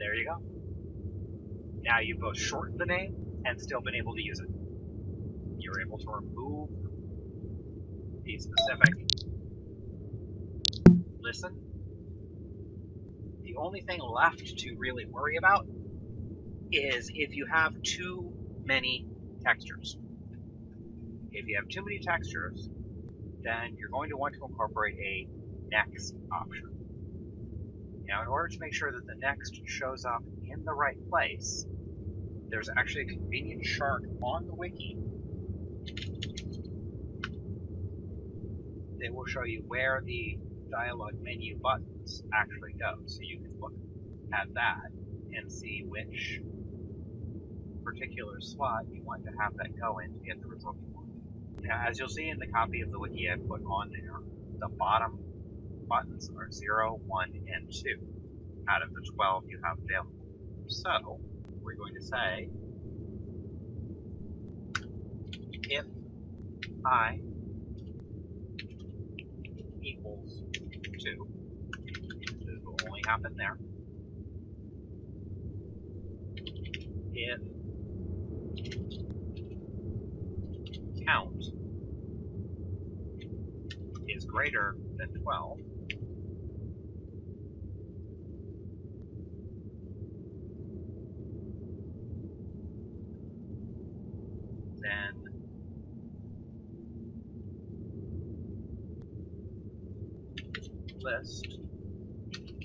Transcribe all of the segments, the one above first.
There you go. Now you've both shortened the name and still been able to use it. You're able to remove the specific listen. The only thing left to really worry about is if you have too many textures. If you have too many textures, then you're going to want to incorporate a next option. Now, in order to make sure that the next shows up in the right place, there's actually a convenient chart on the wiki that will show you where the dialog menu buttons actually go. So you can look at that and see which particular slot you want to have that go in to get the result you want. Now, as you'll see in the copy of the wiki I put on there, the bottom buttons are 0, 1, and 2 out of the 12 you have available. So, we're going to say if I equals 2, this will only happen there. If count is greater than 12, then list,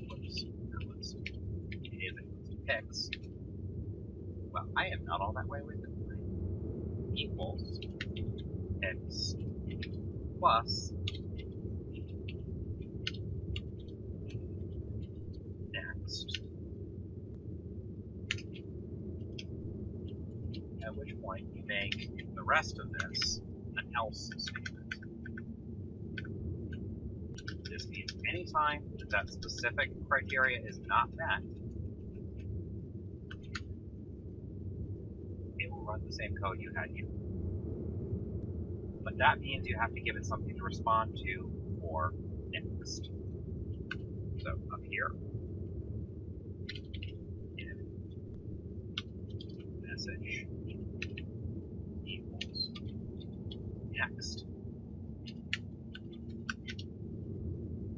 whoops, not list, it is a list of picks. Well, I am not all that way with it. Equals x plus next, at which point you make the rest of this an else statement. This means anytime that specific criteria is not met, it will run the same code you had here. But that means you have to give it something to respond to for next. So up here, message equals next.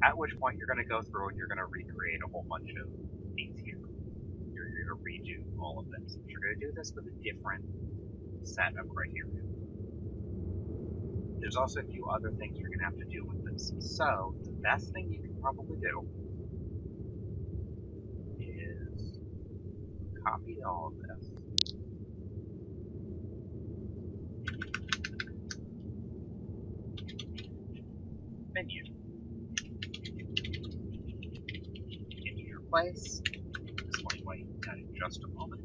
At which point you're going to go through and you're going to recreate a whole bunch of things here. You're going to redo all of this. But you're going to do this with a different set of criteria. There's also a few other things you're going to have to do with this. So the best thing you can probably do is copy all of this. Menu. Into your place. Explain why you do that in just a moment.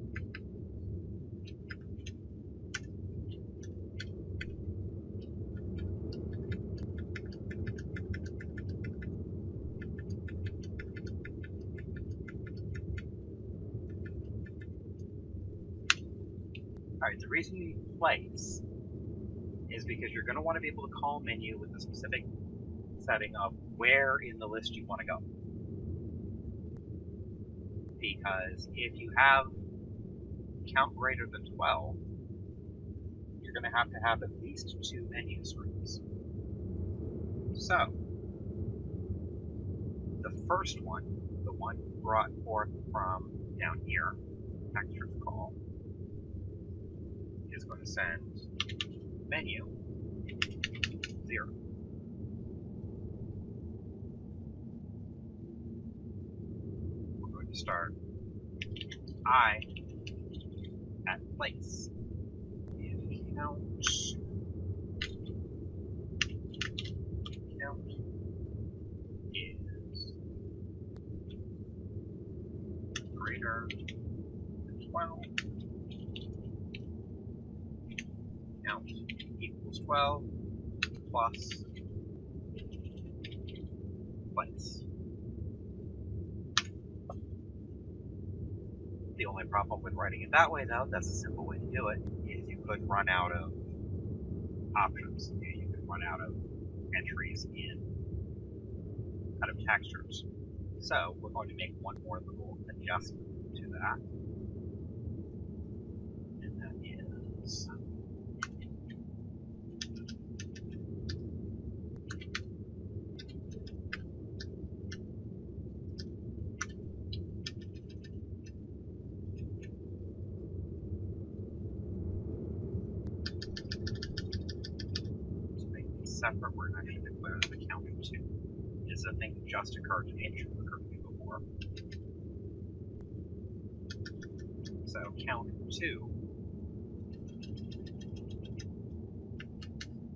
Alright, the reason you need place is because you're going to want to be able to call menu with a specific setting of where in the list you want to go. Because if you have count greater than 12, you're going to have at least 2 menu screens. So, the first one, the one brought forth from down here, textures call, is going to send menu 0. We're going to start I at place. If count is greater than 12, count equals 12 plus place. The only problem with writing it that way, though, that's a simple way to do it, is you could run out of options. You could run out of entries out of textures. So we're going to make one more little adjustment to that. And that is to make these separate, we're going to actually declare them a count of 2. This is a thing that just occurred to me, it should have occurred to me before. So count 2.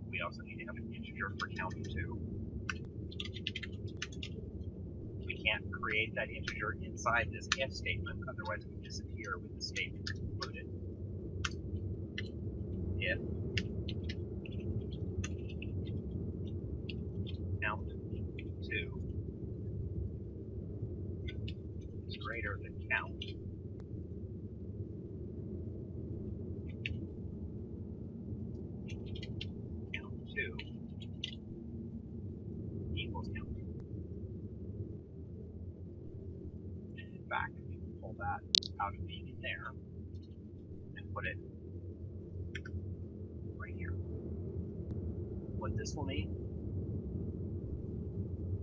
We also need to have an integer for count 2. We can't create that integer inside this if statement, otherwise it would disappear with the statement included. If count 2 is greater than count 2 equals count. And in fact, we can pull that out of being in there and put it right here. What this will mean,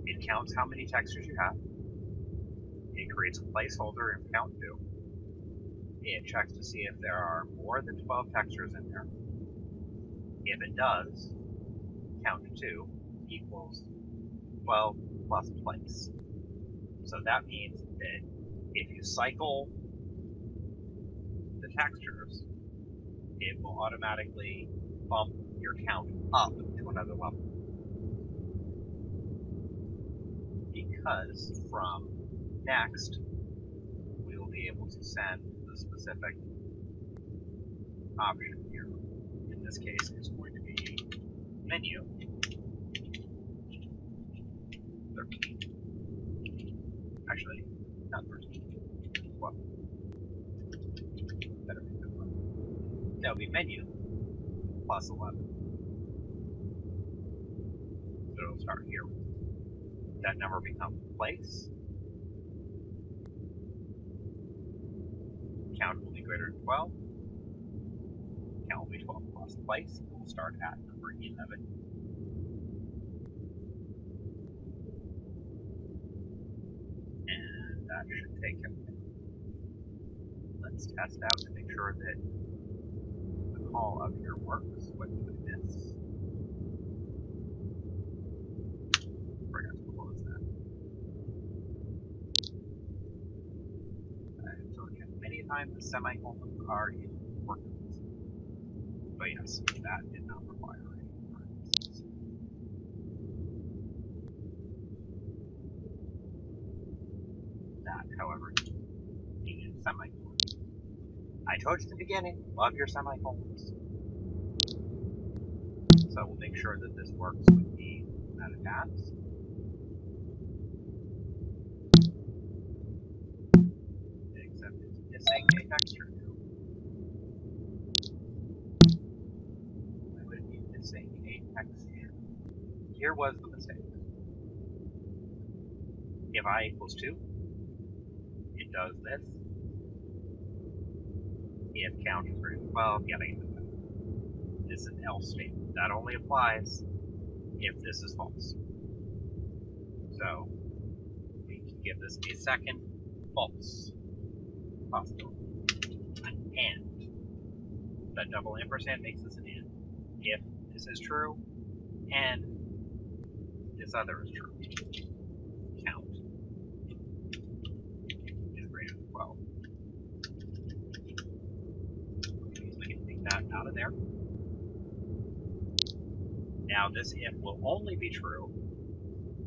it counts how many textures you have. It creates a placeholder in count 2. It checks to see if there are more than 12 textures in there. If it does, count 2 equals 12 plus place. So that means that if you cycle the textures, it will automatically bump your count up to another level. Because from next, we will be able to send the specific option here. In this case, it's going to be menu 13. Actually, not 13. Well, better make that 11. That would be menu plus 11. So it'll start here. That number becomes place. Count will be greater than 12. Count will be 12 plus place. It will start at number 11. And that should take it. Let's test out to make sure that the call up here works. What did I miss? Forgot to close that. I have told you many times the semicolons are important. But yes, that did not require any parentheses. That, however, needed a semicolon. I told you at the beginning, love your semicolons. So we'll make sure that this works with the automatic apps. Except it's missing a texture now. Why would it be missing a texture? Here was the mistake. If I equals 2, it does this. If count is greater than 12, yada yada yada. This is an else statement. That only applies if this is false. So we can give this a second false possibility. An and. That double ampersand makes this an and. If this is true, and this other is true. Count is greater than 12. We can take that out of there. Now this if will only be true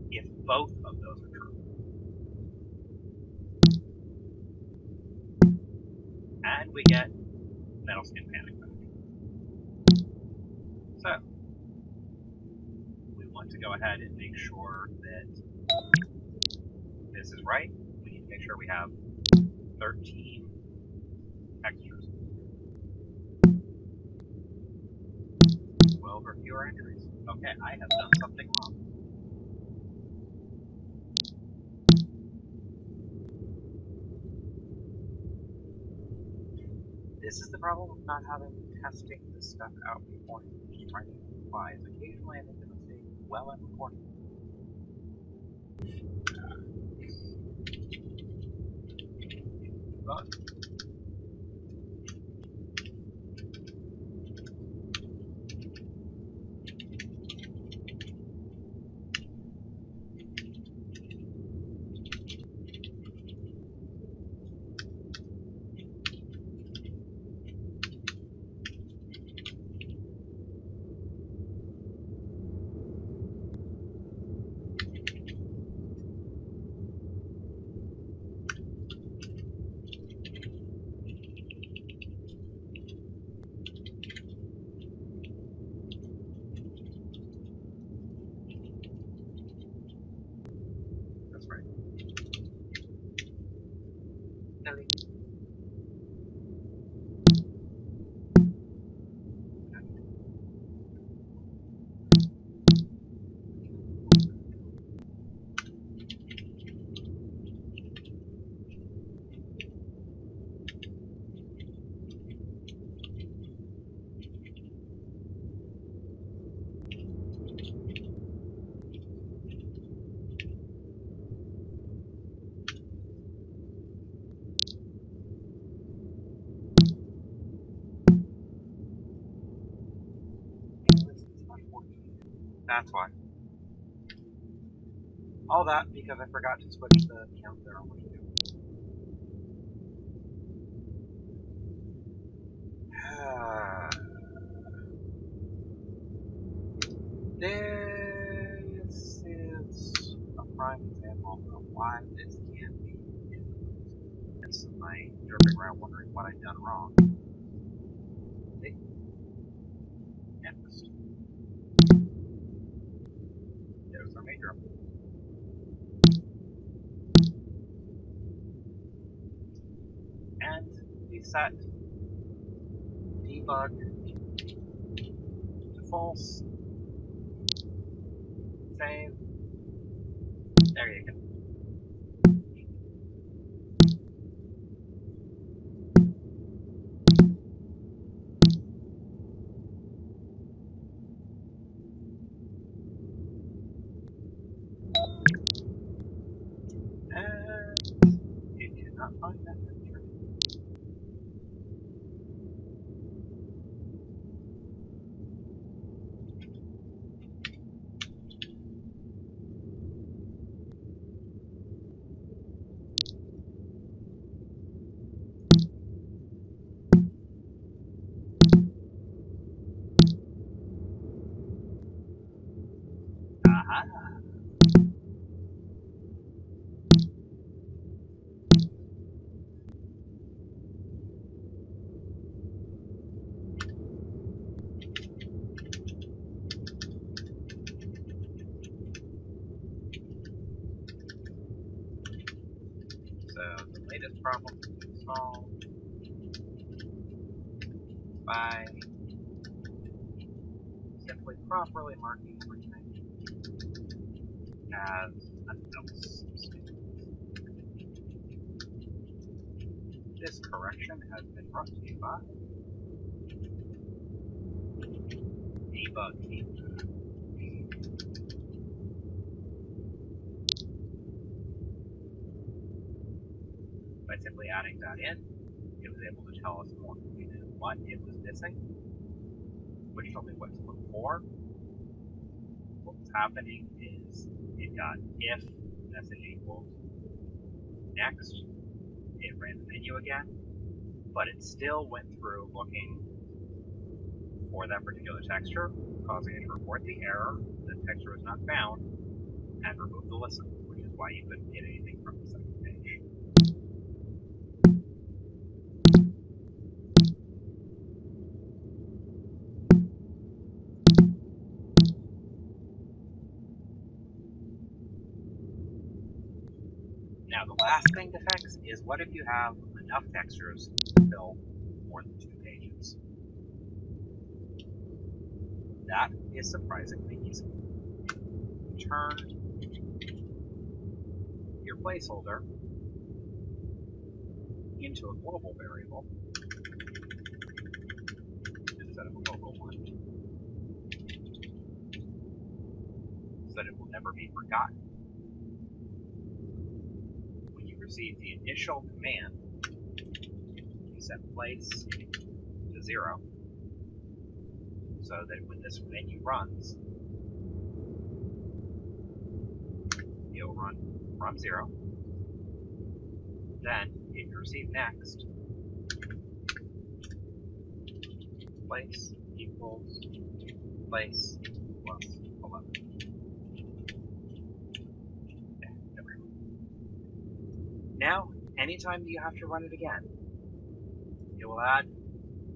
if both of those are true. And we get metal skin panic back. So we want to go ahead and make sure that this is right. We need to make sure we have 13 textures. 12 or fewer entries. Okay, I have done something wrong. This is the problem with not having testing this stuff out before you try to apply. Occasionally I make a mistake while I'm recording. But that's right. Nelly. That's why. All that because I forgot to switch the count there on what to do. This is a prime example of why this can't be in the book. It's my derping around wondering what I've done wrong. See? Next. There's our major. And we set debug to false. Save. There you go. And it cannot find that picture. Aha. So the latest problem is solved by simply properly marking everything as an else. This correction has been brought to you by debug feedback. By simply adding that in, it was able to tell us more. We knew what it was missing, which told me what to look for. What was happening is it got if message equals next, it ran the menu again, but it still went through looking for that particular texture, causing it to report the error, the texture was not found, and remove the listen, which is why you couldn't get anything from the second page. Now, the last thing to fix is what if you have enough textures to fill more than 2 pages? That is surprisingly easy. Turn your placeholder into a global variable instead of a local one, so that it will never be forgotten. When you receive the initial command, you set place to 0, so that when this menu runs, it'll run from 0. Then, if you receive next, place equals place plus 11. Now, anytime you have to run it again, it will add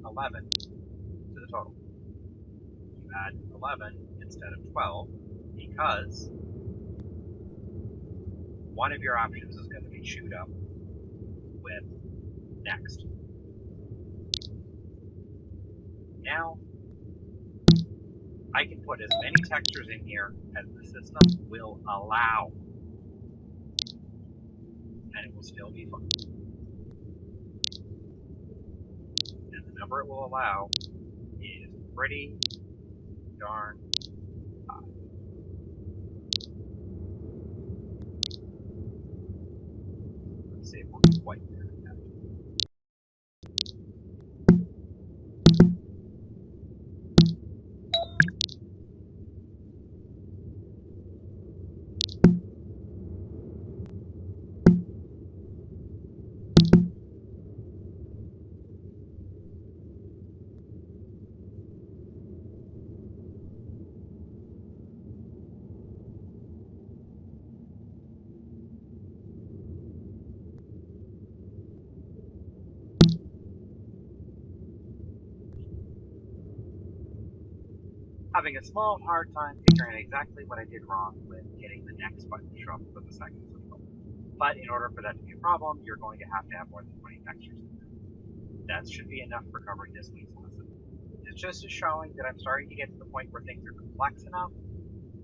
11 to the total. You add 11 instead of 12 because one of your options is going to be chewed up with next. Now, I can put as many textures in here as the system will allow, and it will still be fun. And the number it will allow is pretty darn high. Let's see if we're quite there yet. Having a small hard time figuring exactly what I did wrong with getting the next button to show up for the second cycle. But in order for that to be a problem, you're going to have more than 20 textures in there. That should be enough for covering this week's lesson. It's just showing that I'm starting to get to the point where things are complex enough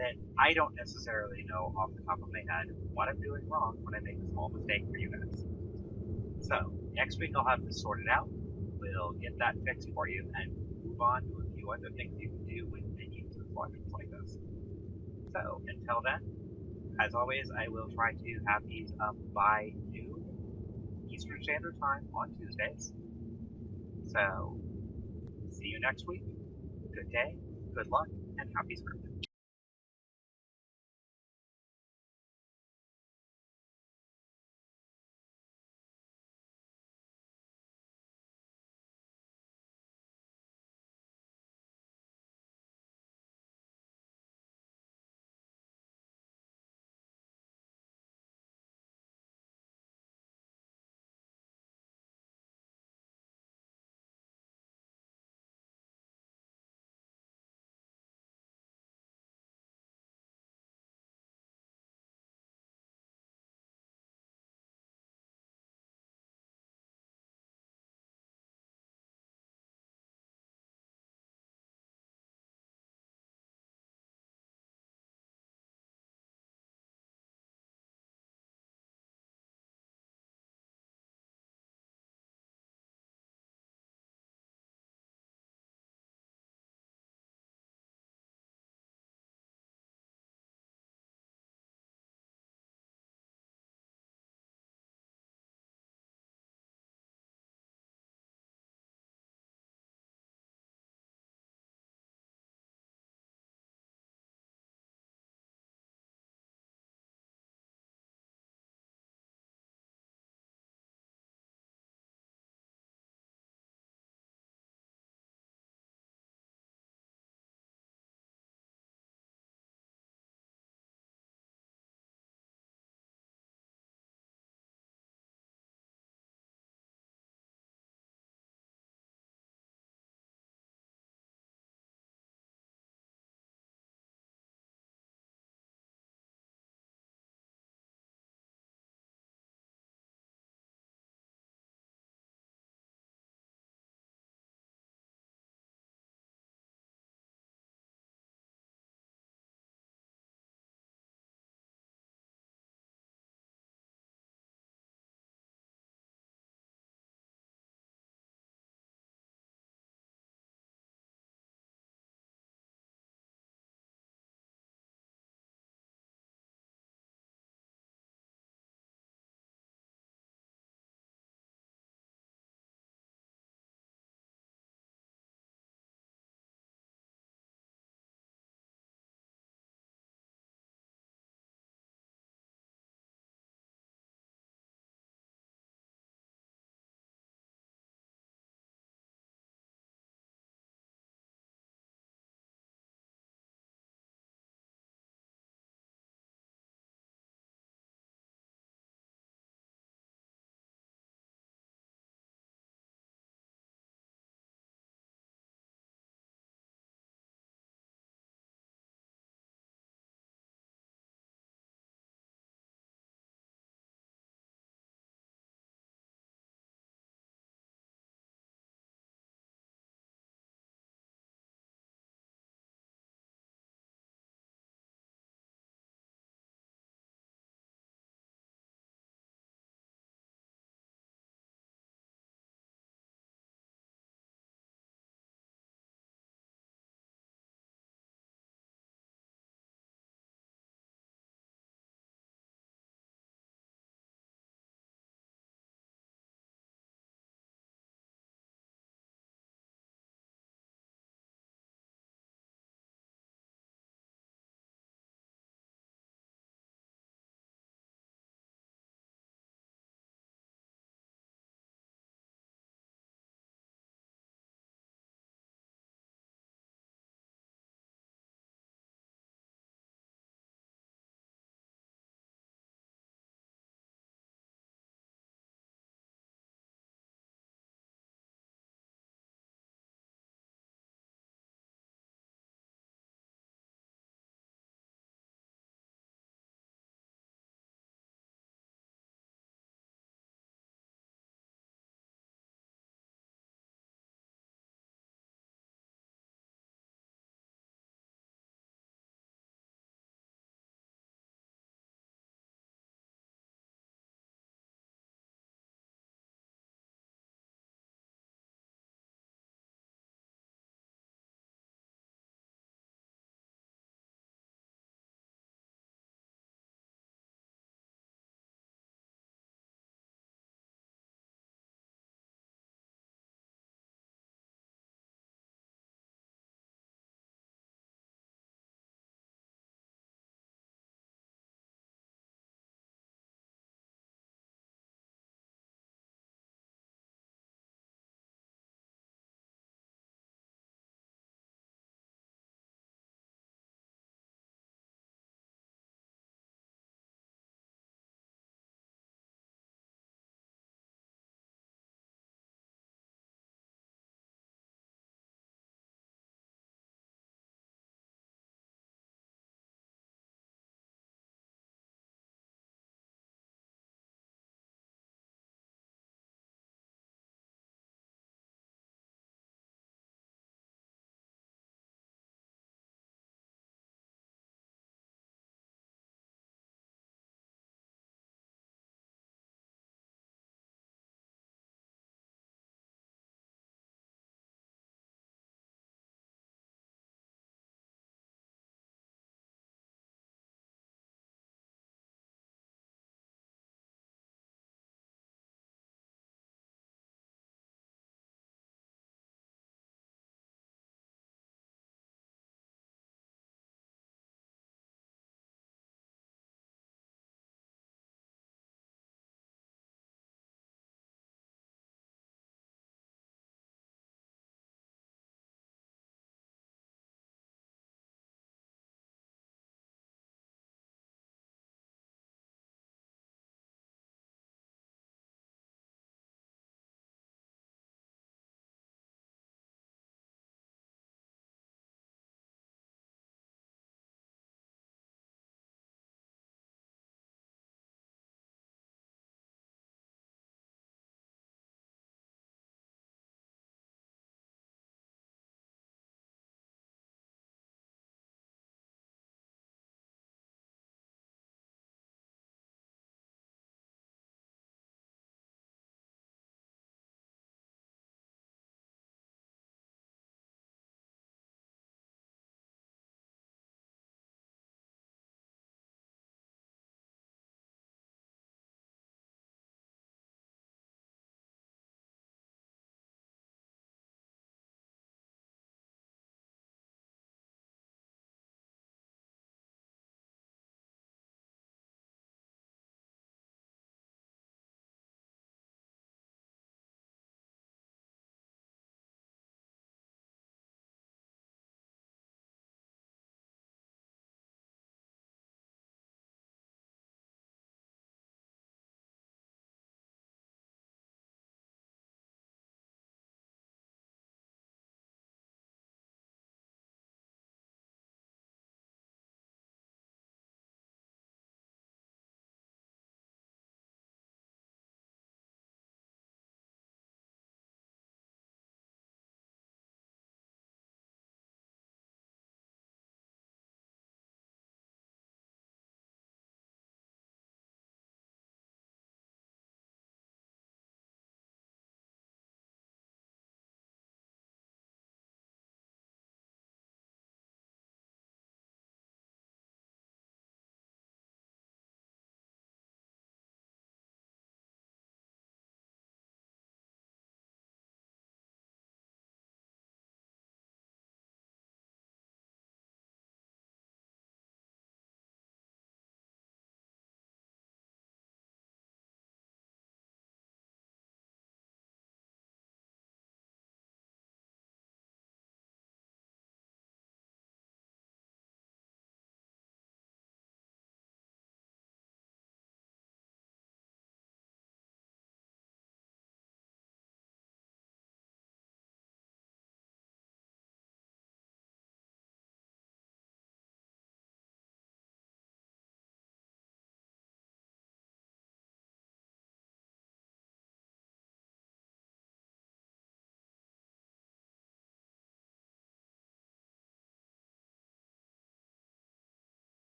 that I don't necessarily know off the top of my head what I'm doing wrong when I make a small mistake for you guys. So, next week I'll have this sorted out. We'll get that fixed for you and move on to a few other things you can do with menus and selections like this. So, until then, as always, I will try to have these up by noon Eastern Standard Time on Tuesdays. So, see you next week. Good day, good luck, and happy scripting.